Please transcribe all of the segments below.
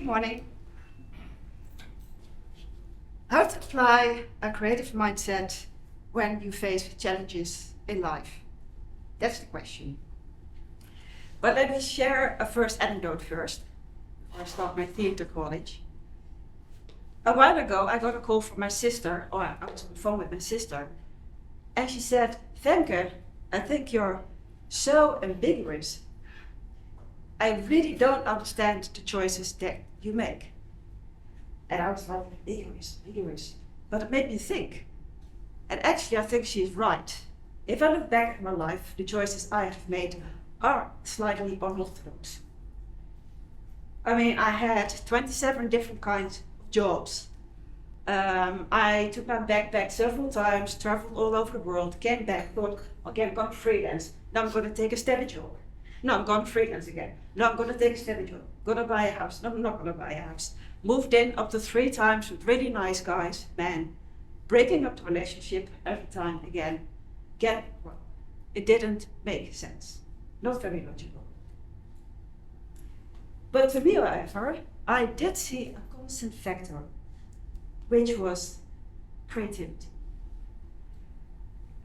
Good morning. How to apply a creative mindset when you face challenges in life? That's the question. But let me share a first anecdote first, before I start my theater college. A while ago, I got a call from my sister, or I was on the phone with my sister, and she said, Femke, I think you're so ambiguous. I really don't understand the choices that you make. And I was like, ambiguous. But it made me think. And actually, I think she's right. If I look back at my life, the choices I have made are slightly unorthodox. I mean, I had 27 different kinds of jobs. I took my backpack several times, traveled all over the world, came back, thought, okay, I'm going to freelance. Now I'm going to take a steady job. No, I'm going to freelance again. No, I'm going to take a steady job. Going to buy a house. No, I'm not going to buy a house. Moved in up to 3 times with really nice guys, man. Breaking up the relationship every time again. Well, it didn't make sense. Not very logical. But to me, however, I did see a constant factor, which was creativity.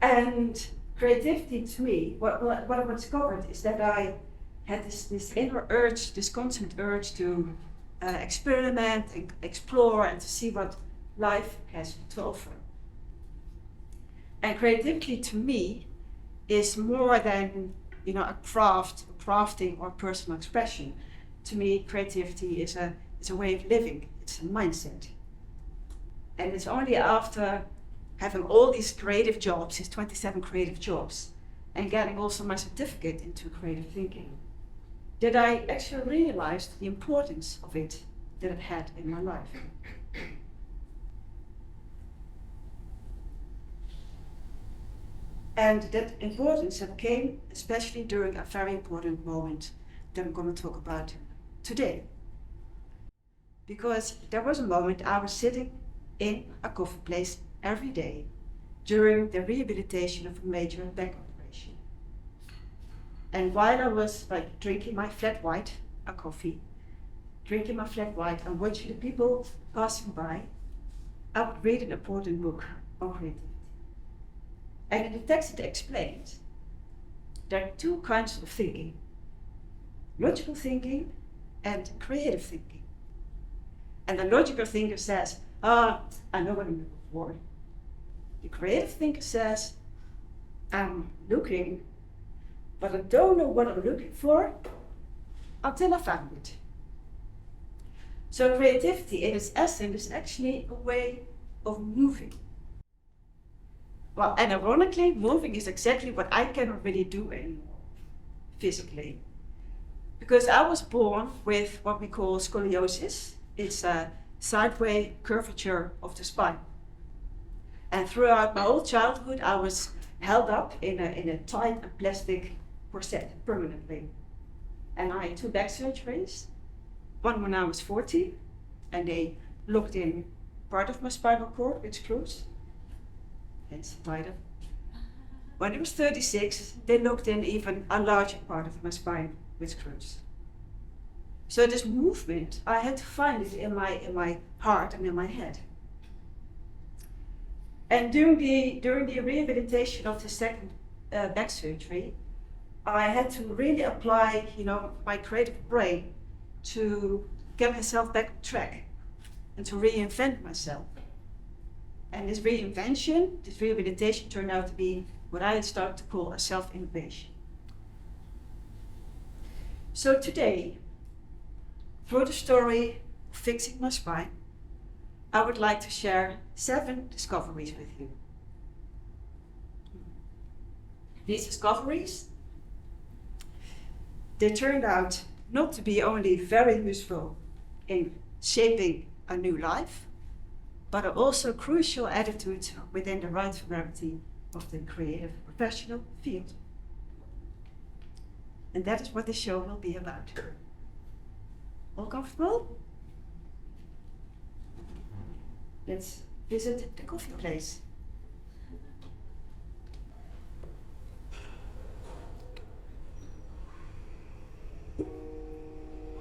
And creativity to me, what I discovered is that I had this inner urge, this constant urge to experiment and explore and to see what life has to offer. And creativity to me is more than a crafting or personal expression. To me, creativity is a way of living. It's a mindset. And it's only after having all these creative jobs, these 27 creative jobs, and getting also my certificate into creative thinking, that I actually realized the importance of it that it had in my life. And that importance came especially during a very important moment that I'm going to talk about today. Because there was a moment I was sitting in a coffee place every day during the rehabilitation of a major back operation. And while I was drinking my flat white, a coffee, drinking my flat white and watching the people passing by, I would read an important book on creativity. And in the text it explained there are 2 kinds of thinking: logical thinking and creative thinking. And the logical thinker says, I know what I'm looking for. The creative thinker says, I'm looking, but I don't know what I'm looking for until I found it. So creativity in its essence is actually a way of moving. Well, and ironically, moving is exactly what I cannot really do anymore, physically. Because I was born with what we call scoliosis. It's a sideways curvature of the spine. And throughout my whole childhood, I was held up in a tight and plastic corset permanently. And I had 2 back surgeries, one when I was 40, and they looked in part of my spinal cord with screws. Hence the title. When I was 36, they looked in even a larger part of my spine with screws. So this movement, I had to find it in my heart and in my head. And during the rehabilitation of the second back surgery, I had to really apply, my creative brain to get myself back on track and to reinvent myself. And this reinvention, this rehabilitation turned out to be what I had started to call a self-innovation. So today, through the story of fixing my spine, I would like to share 7 discoveries with you. These discoveries, they turned out not to be only very useful in shaping a new life, but are also crucial attitudes within the right variety of the creative professional field. And that is what the show will be about. All comfortable? Let's visit the coffee place.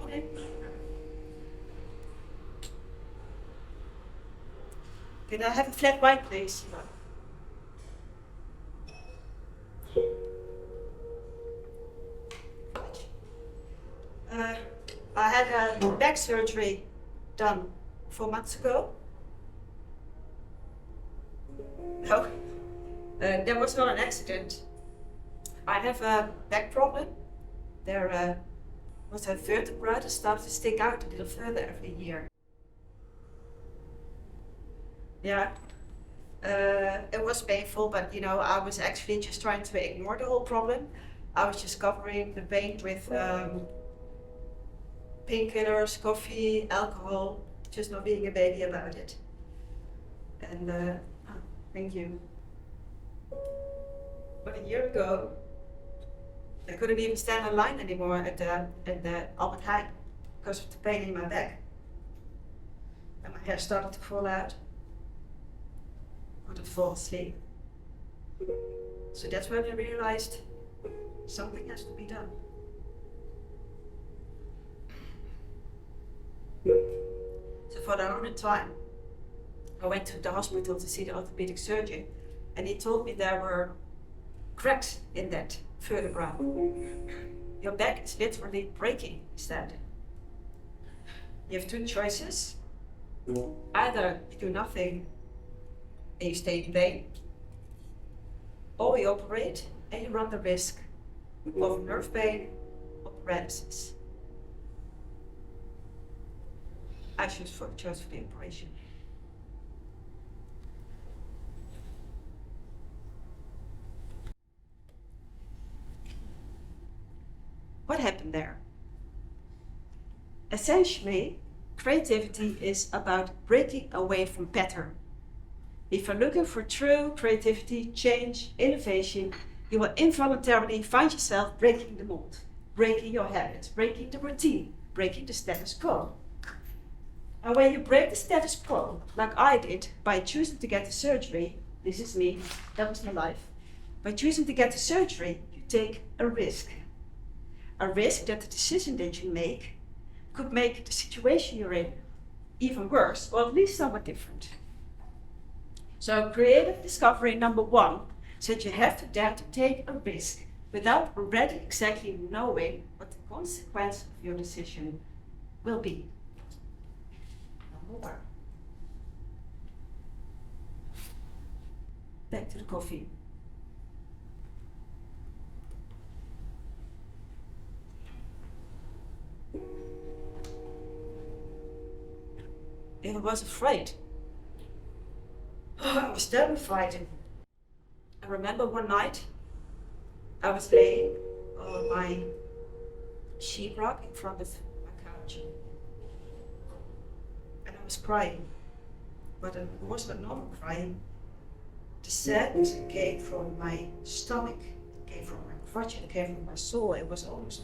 Okay. Can I have a flat white, please? I had a back surgery done 4 months ago. No, there was not an accident. I have a back problem. There was a vertebra that started to stick out a little further every year. Yeah, it was painful, but I was actually just trying to ignore the whole problem. I was just covering the pain with painkillers, coffee, alcohol, just not being a baby about it. And thank you. But a year ago, I couldn't even stand in line anymore at the Albert Heijn because of the pain in my back. And my hair started to fall out. I couldn't fall asleep. So that's when I realized something has to be done. So for the 100th time, I went to the hospital to see the orthopedic surgeon, and he told me there were cracks in that vertebra. Your back is literally breaking, he said. You have two choices. Either you do nothing and you stay in pain, or we operate and you run the risk of nerve pain or paralysis. I chose for the operation. What happened there? Essentially, creativity is about breaking away from pattern. If you're looking for true creativity, change, innovation, you will involuntarily find yourself breaking the mold, breaking your habits, breaking the routine, breaking the status quo. And when you break the status quo, like I did by choosing to get the surgery, this is me, that was my life. By choosing to get the surgery, you take a risk. A risk that the decision that you make could make the situation you're in even worse, or at least somewhat different. So creative discovery number 1 said you have to dare to take a risk without already exactly knowing what the consequence of your decision will be. Number 1. Back to the coffee. I was afraid. I was terrified. I remember one night I was laying on my sheetrock in front of my couch. And I was crying. But it wasn't normal crying. The sadness came from my stomach, it came from my crotch, it came from my soul. It was almost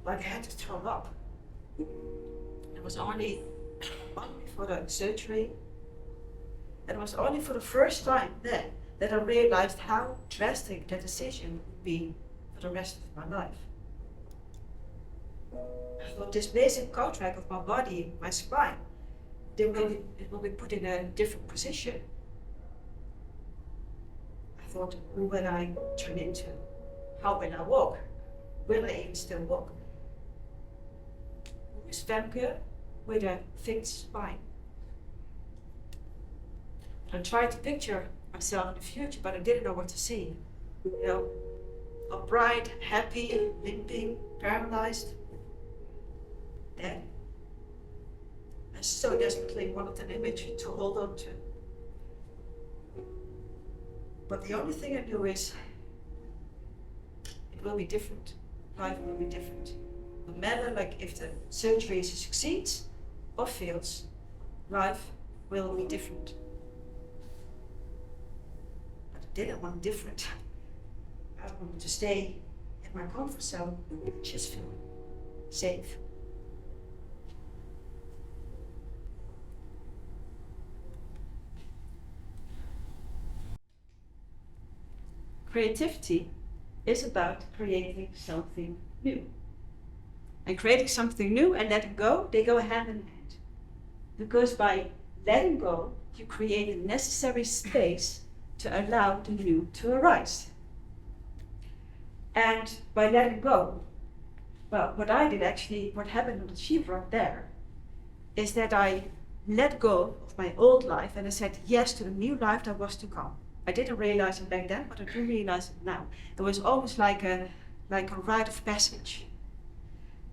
like I had to throw up. It was only for the surgery. And it was only for the first time then that I realized how drastic that decision would be for the rest of my life. I thought this basic contract of my body, my spine, it will be put in a different position. I thought, who will I turn into? How will I walk? Will I even still walk? Who is Femke with a fixed spine? I tried to picture myself in the future, but I didn't know what to see. Upright, happy, limping, paralyzed, dead. I so desperately wanted an image to hold on to. But the only thing I knew is it will be different. Life will be different. No matter if the surgery succeeds or fails, life will be different. But I didn't want different. I wanted to stay in my comfort zone, just feel safe. Creativity is about creating something new. And creating something new and letting go, they go hand in hand. Because by letting go, you create a necessary space to allow the new to arise. And by letting go, well, what I did actually, what happened on the sheetrock there, is that I let go of my old life and I said yes to the new life that was to come. I didn't realize it back then, but I do realize it now. It was almost like a rite of passage.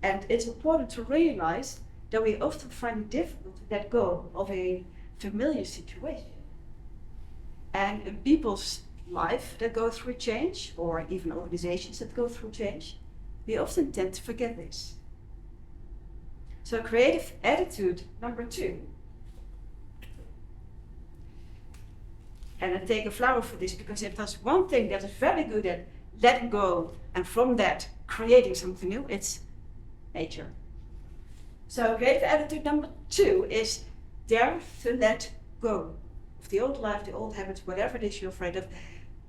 And it's important to realize that we often find it difficult to let go of a familiar situation. And in people's life that go through change, or even organizations that go through change, we often tend to forget this. So creative attitude number 2. And I take a flower for this because if there's one thing that is very good at letting go and from that creating something new, it's nature. So creative attitude number 2 is dare to let go of the old life, the old habits, whatever it is you're afraid of.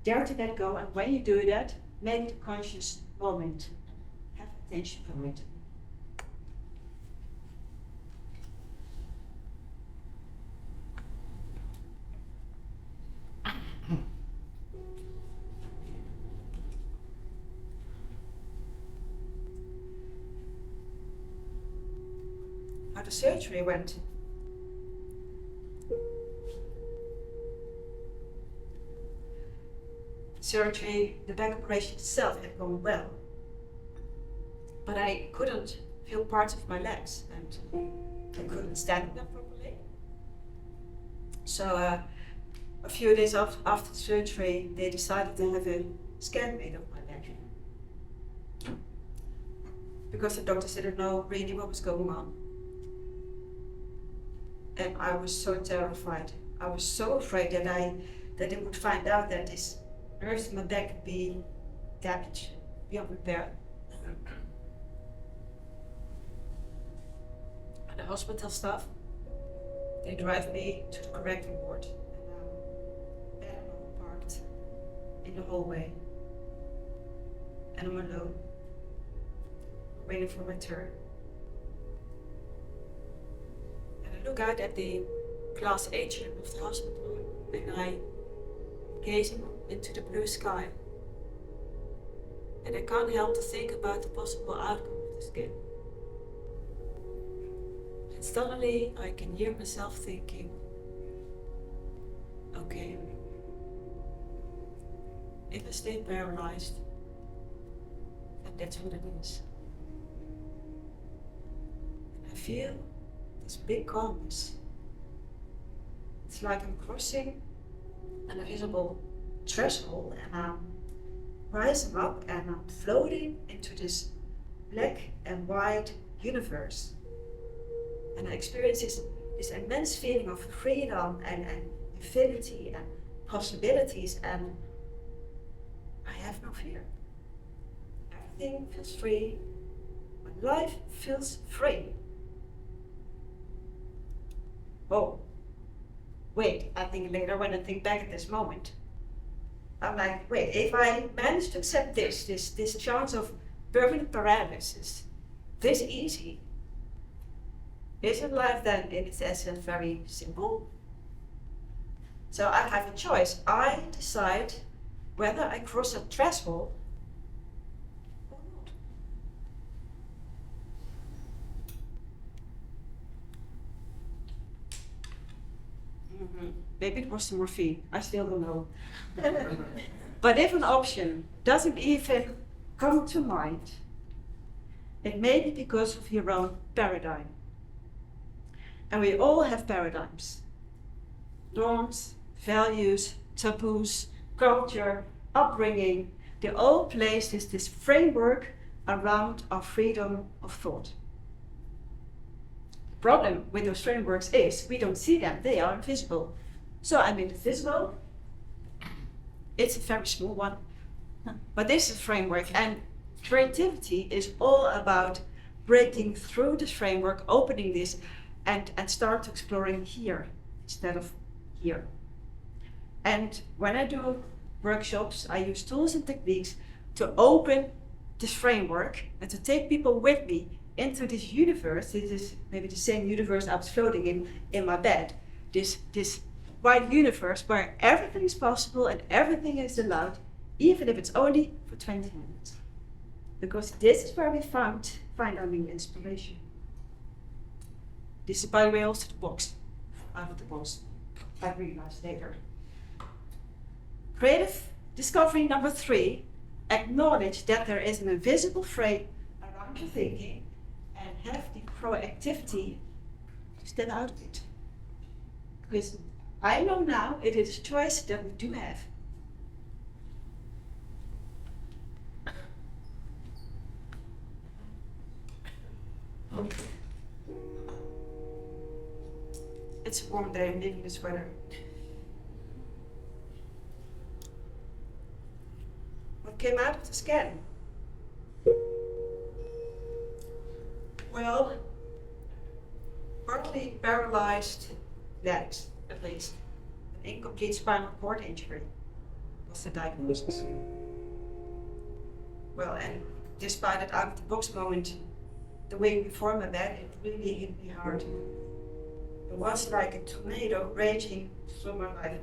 Dare to let go, and when you do that, make the conscious moment. Have attention for it. How the surgery went. Surgery, the back operation itself had gone well, but I couldn't feel parts of my legs and I couldn't stand them properly. So a few days after the surgery, they decided to have a scan made of my leg because the doctors didn't know really what was going on. And I was so terrified. I was so afraid that they would find out that this nerves in my back could be damaged beyond repair. And the hospital staff, they drive me to the correcting ward, and I'm parked in the hallway, and I'm alone, waiting for my turn. And I look out at the glass atrium of the hospital, and I gaze into the blue sky, and I can't help to think about the possible outcome of the skin. And suddenly I can hear myself thinking, okay, if I stay paralyzed, then that's what it is. And I feel this big calmness. It's like I'm crossing an invisible threshold and I'm rising up and I'm floating into this black and white universe. And I experience this immense feeling of freedom and infinity and possibilities, and I have no fear. Everything feels free. My life feels free. Oh, wait, I think later when I think back at this moment, I'm like, wait, if I manage to accept this chance of permanent paralysis, this easy, isn't life then in its essence very simple? So I have a choice. I decide whether I cross a threshold or not. Maybe it was the morphine, I still don't know. But if an option doesn't even come to mind, it may be because of your own paradigm. And we all have paradigms. Norms, values, taboos, culture, upbringing, they all place this framework around our freedom of thought. The problem with those frameworks is we don't see them, they are invisible. So I'm invisible. It's a very small one, but this is a framework, and creativity is all about breaking through this framework, opening this, and start exploring here instead of here. And when I do workshops, I use tools and techniques to open this framework and to take people with me into this universe. This is maybe the same universe I was floating in my bed. This wide universe where everything is possible and everything is allowed, even if it's only for 20 minutes. Because this is where we find our new inspiration. This is, by the way, also the box, out of the box, I realized later. Creative discovery number 3, acknowledge that there is an invisible frame around your thinking and have the proactivity to step out of it. Because I know now it is a choice that we do have. It's a warm day, I'm leaving this weather. What came out of the scan? Well, partly paralyzed legs, at least. An incomplete spinal cord injury was the diagnosis. Well, and despite that out of the box moment, the week before my bed, it really hit me hard. It was like a tornado raging through my life.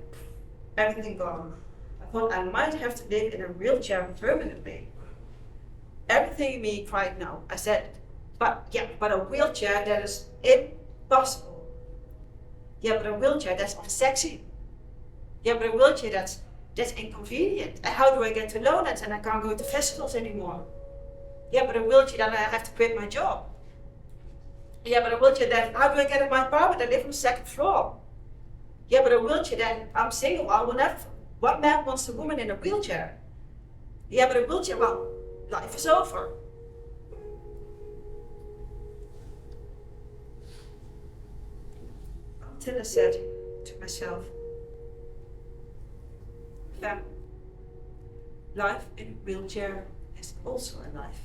Everything gone. I thought I might have to live in a wheelchair permanently. Everything in me cried no. I said, but a wheelchair that is impossible. Yeah, but a wheelchair that's unsexy. Yeah, but a wheelchair that's inconvenient. And how do I get to Lowlands and I can't go to festivals anymore? Yeah, but a wheelchair that I have to quit my job. Yeah, but a wheelchair that, how do I get in my apartment? I live on the 2nd floor. Yeah, but a wheelchair that, I'm single, I will never, what man wants a woman in a wheelchair? Yeah, but a wheelchair, well, life is over. Until I said to myself, Fem, life in a wheelchair is also a life.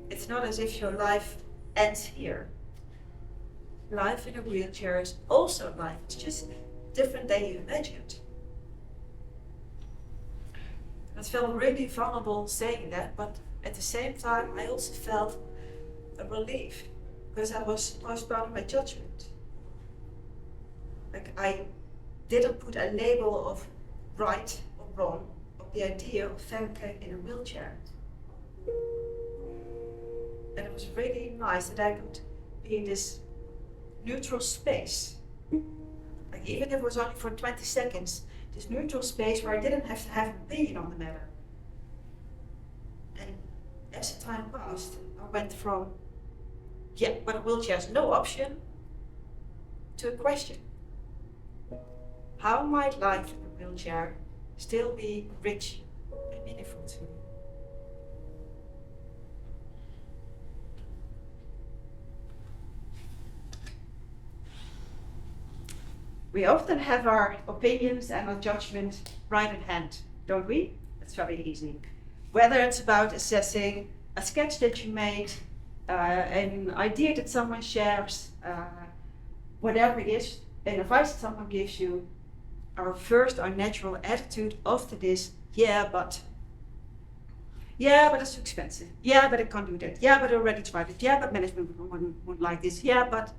It's not as if your life ends here. Life in a wheelchair is also life. It's just different than you imagined. I felt really vulnerable saying that, but at the same time, I also felt a relief because I was postponing my judgment. Like I didn't put a label of right or wrong on the idea of Femke in a wheelchair. And it was really nice that I could be in this neutral space. Like even if it was only for 20 seconds, this neutral space where I didn't have to have an opinion on the matter. And as the time passed, I went from, yeah, but a wheelchair is no option, to a question. How might life in a wheelchair still be rich and meaningful to me? We often have our opinions and our judgment right in hand, don't we? It's very easy. Whether it's about assessing a sketch that you made, an idea that someone shares, whatever it is, an advice that someone gives you, our natural attitude often is, yeah, but it's too expensive. Yeah, but I can't do that. Yeah, but I already tried it. Yeah, but management wouldn't like this. Yeah, but.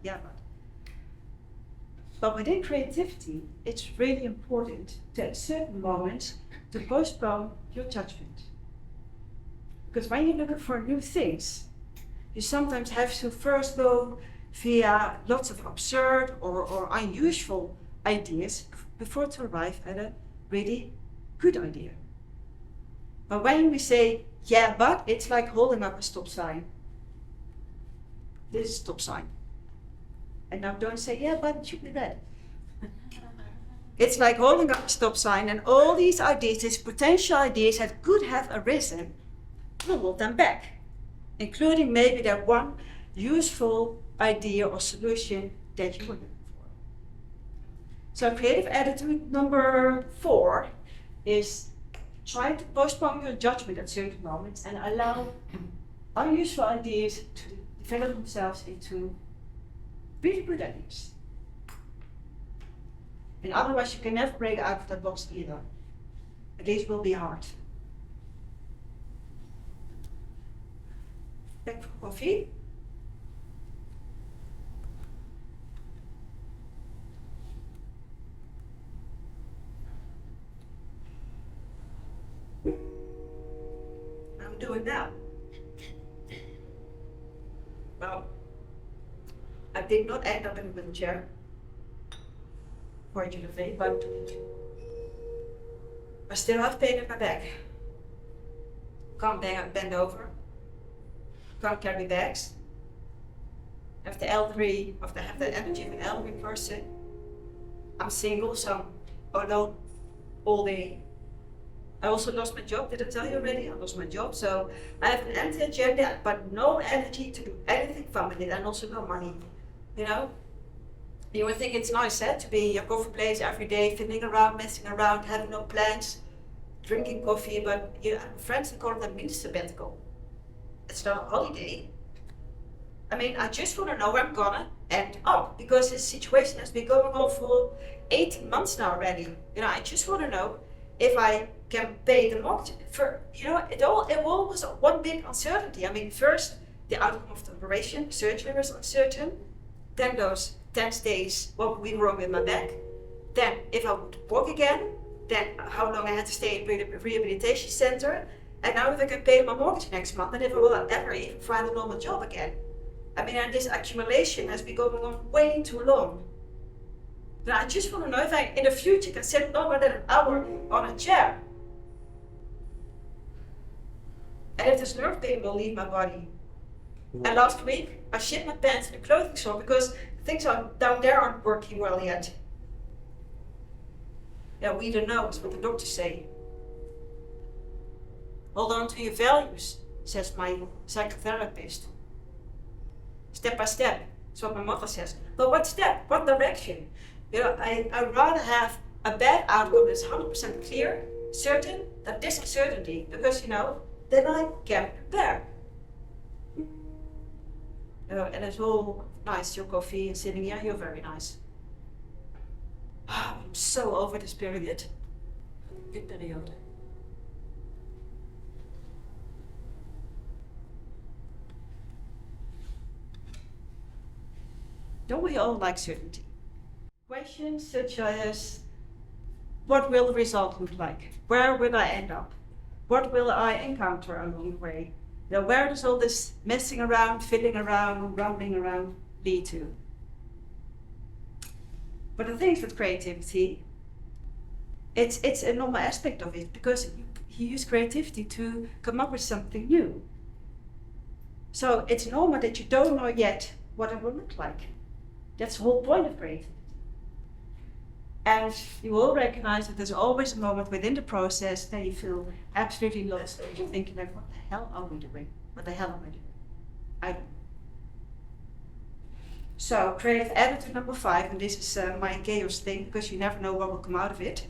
But within creativity, it's really important to at certain moments to postpone your judgment. Because when you're looking for new things, you sometimes have to first go via lots of absurd or unusual ideas before to arrive at a really good idea. But when we say, yeah, but, it's like holding up a stop sign. This is a stop sign. And now don't say, yeah, but it should be red. It's like holding up a stop sign and all these ideas, these potential ideas that could have arisen, will hold them back. Including maybe that one useful idea or solution that you were looking for. So creative attitude number 4 is try to postpone your judgment at certain moments and allow unuseful ideas to develop themselves into really good ideas. And otherwise you can never break out of that box either. At least it will be hard. Back for coffee. Well, I did not end up in a wheelchair, fortunately, but I still have pain in my back. Can't bend over, can't carry bags. Have the energy of an elderly person. I'm single, so I'm alone all day. I also lost my job. Did I tell you already? I lost my job, so I have an empty agenda, but no energy to do anything fun with it, and also no money. You know, you would think it's nice, to be a coffee place every day, fiddling around, messing around, having no plans, drinking coffee. But friends call it a mini sabbatical. It's not a holiday. I mean, I just want to know where I'm gonna end up, because this situation has been going on for 18 months now already. You know, I just want to know if I can pay the mortgage. It all was one big uncertainty. I mean, first the outcome of the operation, surgery was uncertain. Then those 10 days, what would be wrong with my back? Then if I would walk again, then how long I had to stay in the rehabilitation center, and now if I can pay my mortgage next month, and if I will ever even find a normal job again. I mean, and this accumulation has been going on way too long. But I just want to know if I, in the future, can sit longer than an hour on a chair. And if this nerve pain will leave my body. And last week, I shit my pants in the clothing store because things down there aren't working well yet. Yeah, we don't know, it's what the doctors say. Hold on to your values, says my psychotherapist. Step by step, that's what my mother says. But what step? What direction? You know, I'd rather have a bad outcome that's 100% clear, certain, than this uncertainty, because then I can prepare. And it's all nice, your coffee and sitting here, you're very nice. I'm so over this period. Good period. Don't we all like certainty? Questions such as, what will the result look like? Where will I end up? What will I encounter along the way? Where does all this messing around, fiddling around, rumbling around lead to? But the thing is with creativity, it's a normal aspect of it, because you use creativity to come up with something new. So it's normal that you don't know yet what it will look like. That's the whole point of creativity. And you will recognize that there's always a moment within the process that you feel absolutely lost, and you're thinking like, what the hell are we doing? What the hell am I doing? I don't know. So creative editor number 5, and this is my chaos thing, because you never know what will come out of it.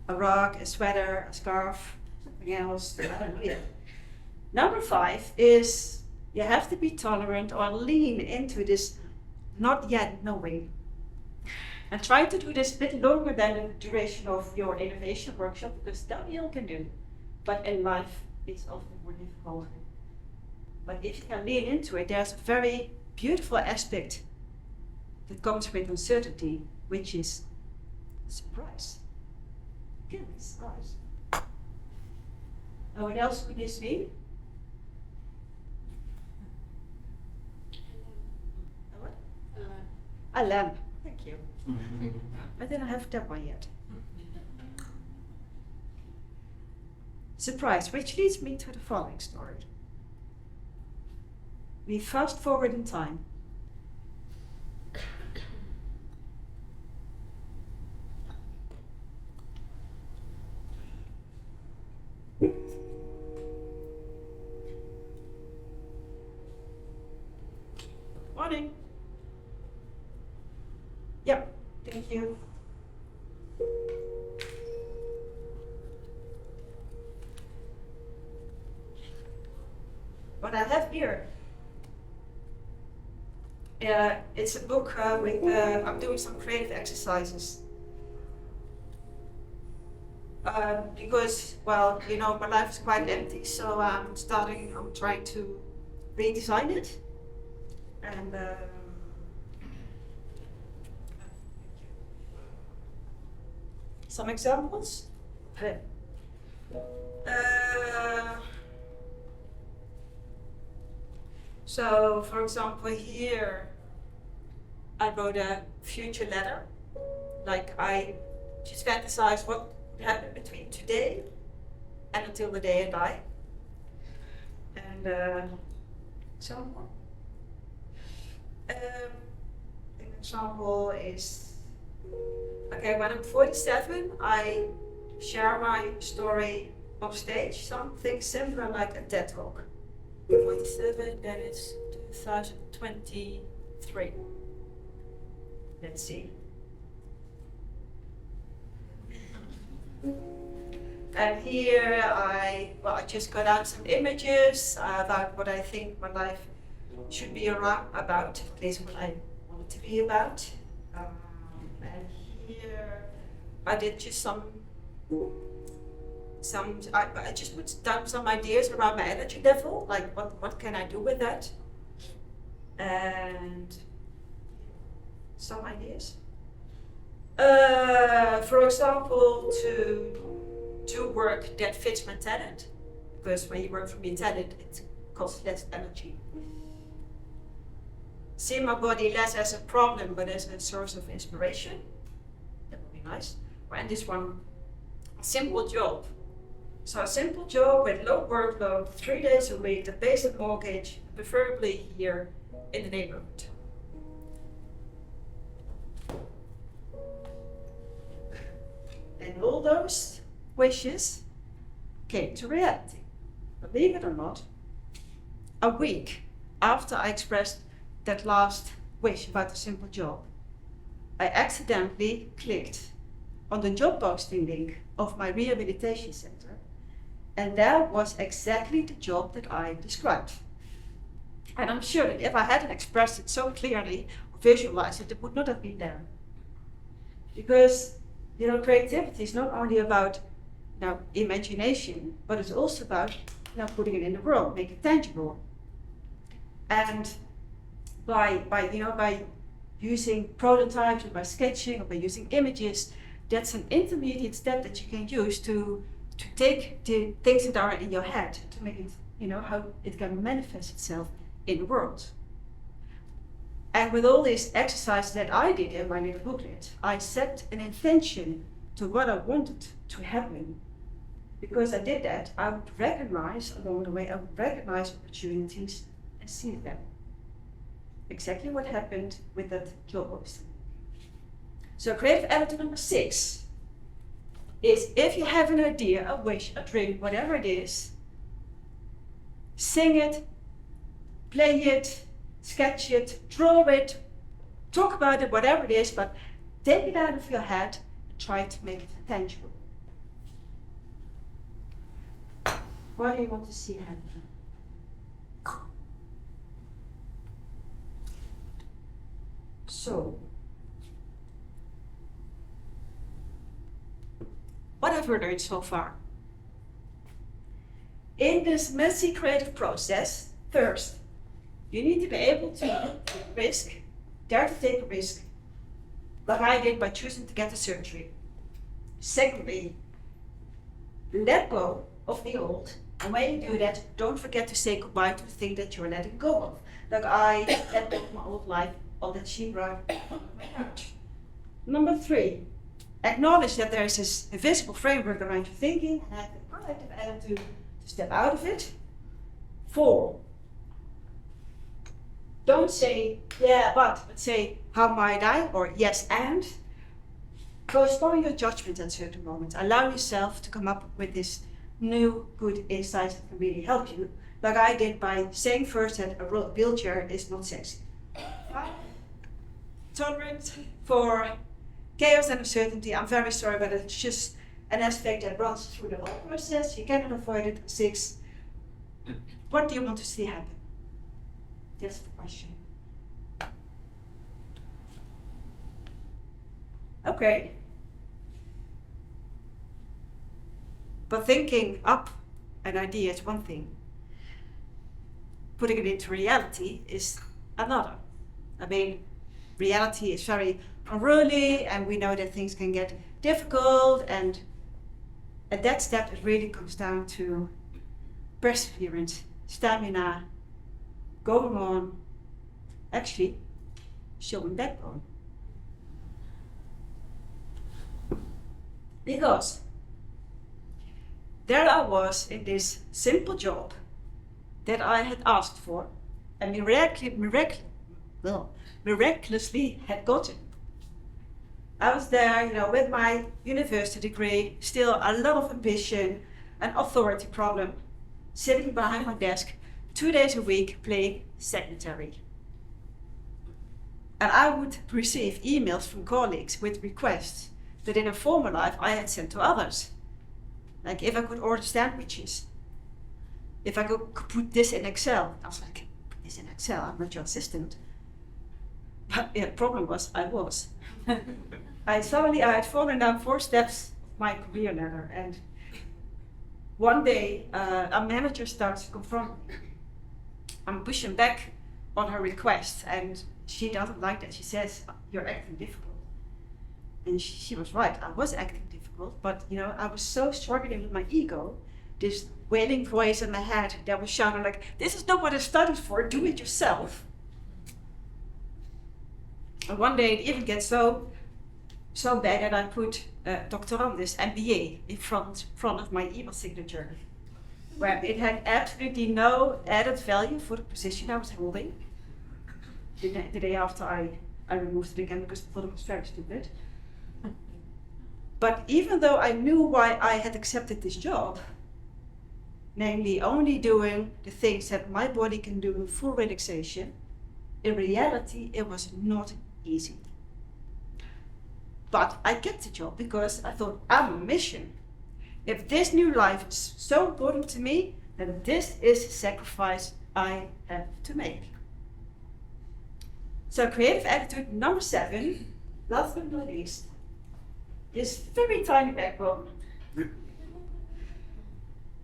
A rug, a sweater, a scarf, something else, I don't know yet. Number 5 is you have to be tolerant or lean into this not yet knowing. And try to do this a bit longer than the duration of your innovation workshop, because that you all can do. But in life, it's often more difficult. But if you can lean into it, there's a very beautiful aspect that comes with uncertainty, which is surprise. Again, surprise. And what else would this be? A what? A lamp. Thank you. I didn't have that one yet. Surprise, which leads me to the following story. We fast forward in time. Morning. Yep, thank you. What I have here, it's a book with, I'm doing some creative exercises. Because, well, my life is quite empty, so I'm trying to redesign it. And some examples. So, for example, here I wrote a future letter. Like I just fantasize what would happen between today and until the day I die. And example. An example is, okay, when I'm 47, I share my story on stage, something similar like a TED Talk. 47, that is 2023. Let's see. And here I just got out some images about what I think my life should be about, at least what I want it to be about. And here I did just I just put down some ideas around my energy level, like what can I do with that? And some ideas. For example, to work that fits my talent, because when you work for your talent, it costs less energy. See my body less as a problem, but as a source of inspiration. That would be nice. And this one, a simple job. So a simple job with low workload, 3 days a week, the basic mortgage, preferably here in the neighborhood. And all those wishes came to reality. Believe it or not, a week after I expressed that last wish about a simple job, I accidentally clicked on the job posting link of my rehabilitation center, and that was exactly the job that I described. And I'm sure that if I hadn't expressed it so clearly or visualized it, it would not have been there. Because creativity is not only about imagination, but it's also about putting it in the world, make it tangible. And by using prototypes or by sketching or by using images, that's an intermediate step that you can use to take the things that are in your head to make it, how it can manifest itself in the world. And with all these exercises that I did in my little booklet, I set an intention to what I wanted to happen. Because I did that, I would recognize along the way, opportunities and see them. Exactly what happened with that job posting. So creative editor number 6 is, if you have an idea, a wish, a dream, whatever it is, sing it, play it, sketch it, draw it, talk about it, whatever it is, but take it out of your head and try to make it tangible. What do you want to see happen? So, what have we learned so far? In this messy creative process, first, you need to be able to dare to take a risk, like I did by choosing to get the surgery. Secondly, let go of the old, and when you do that, don't forget to say goodbye to the thing that you're letting go of. Like I let go of my old life, all that she brought on my heart. Number 3, acknowledge that there is this invisible framework around your thinking, and have the proactive attitude to step out of it. 4, don't say, yeah, but say, how might I, or yes, and. Postpone your judgment at certain moments. Allow yourself to come up with this new, good insights that can really help you, like I did by saying first that a wheelchair is not sexy. 5, tolerant for chaos and uncertainty. I'm very sorry, but it's just an aspect that runs through the whole process. You cannot avoid it. 6, what do you want to see happen? That's the question. Okay. But thinking up an idea is one thing. Putting it into reality is another. I mean, reality is very unruly, and we know that things can get difficult, and at that step it really comes down to perseverance, stamina, going on actually showing backbone. Because there I was in this simple job that I had asked for and miraculously had gotten. I was there, with my university degree, still a lot of ambition, an authority problem, sitting behind my desk 2 days a week playing secretary. And I would receive emails from colleagues with requests that in a former life I had sent to others. Like if I could order sandwiches, if I could put this in Excel. I was like, put this in Excel, I'm not your assistant. But the problem was, I was. I had fallen down 4 steps of my career ladder, and one day a manager starts to confront me. I'm pushing back on her request, and she doesn't like that. She says, you're acting difficult. And she was right, I was acting difficult, but I was so struggling with my ego, this wailing voice in my head that was shouting like, this is not what I studied for, do it yourself. And one day it even gets so bad that I put Doctorandus MBA in front of my email signature, where it had absolutely no added value for the position I was holding. The day after I removed it again because I thought it was very stupid. But even though I knew why I had accepted this job, namely only doing the things that my body can do in full relaxation, in reality it was not easy. But I kept the job because I thought, I'm on a mission. If this new life is so important to me, then this is a sacrifice I have to make. So creative attitude number 7, last but not least, is very tiny backbone.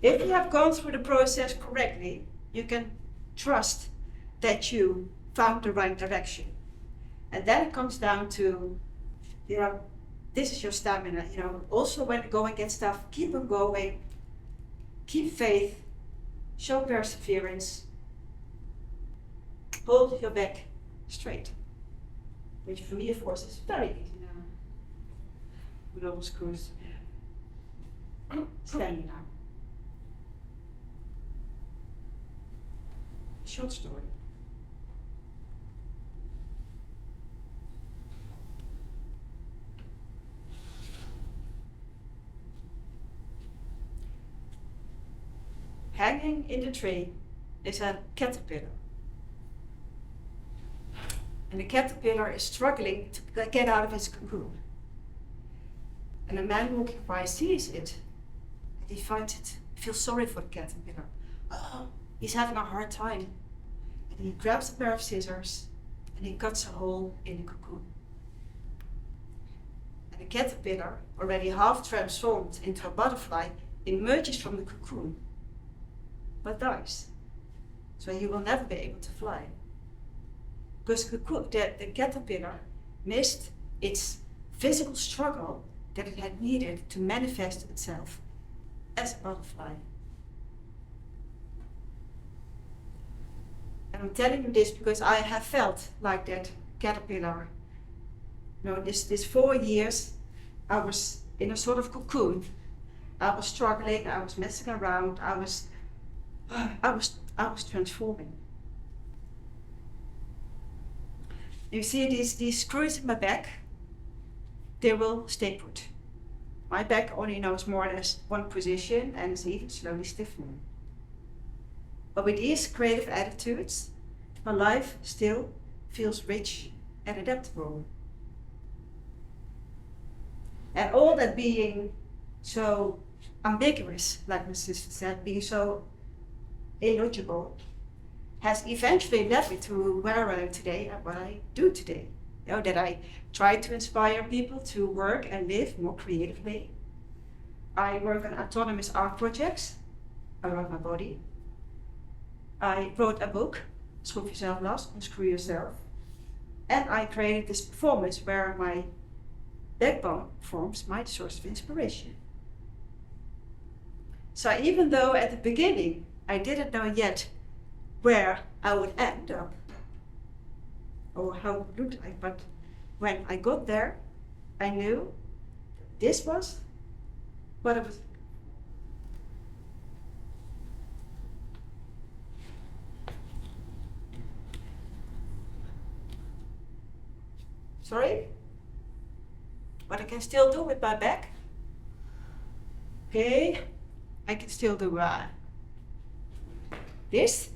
If you have gone through the process correctly, you can trust that you found the right direction. And then it comes down to, this is your stamina. Also when going gets tough, keep on going, keep faith, show perseverance, hold your back straight. Which for me, of course, is very easy now. With all the screws. Standing now. Short story. Hanging in the tree is a caterpillar. And the caterpillar is struggling to get out of its cocoon. And a man walking by sees it, and he finds it, feels sorry for the caterpillar. Oh, he's having a hard time. And he grabs a pair of scissors, and he cuts a hole in the cocoon. And the caterpillar, already half transformed into a butterfly, emerges from the cocoon, but dies. So he will never be able to fly. Because the caterpillar missed its physical struggle that it had needed to manifest itself as a butterfly. And I'm telling you this because I have felt like that caterpillar. This 4 years, I was in a sort of cocoon. I was struggling, I was messing around, I was transforming. You see these screws in my back, they will stay put. My back only knows more or less one position and is even slowly stiffening. But with these creative attitudes, my life still feels rich and adaptable. And all that being so ambiguous, like my sister said, being so illogical, has eventually led me to where I am today and what I do today. That I try to inspire people to work and live more creatively. I work on autonomous art projects around my body. I wrote a book, Schroef Jezelf Last, Unscrew Yourself. And I created this performance where my backbone forms my source of inspiration. So even though at the beginning I didn't know yet where I would end up or how it would look like, but when I got there, I knew this was what I was. Sorry? What I can still do with my back? Okay, I can still do this.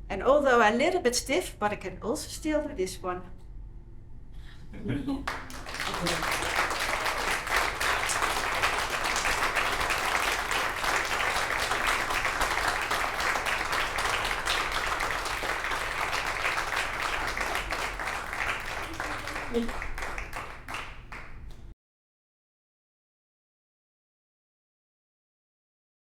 And although I'm a little bit stiff, but I can also still do this one.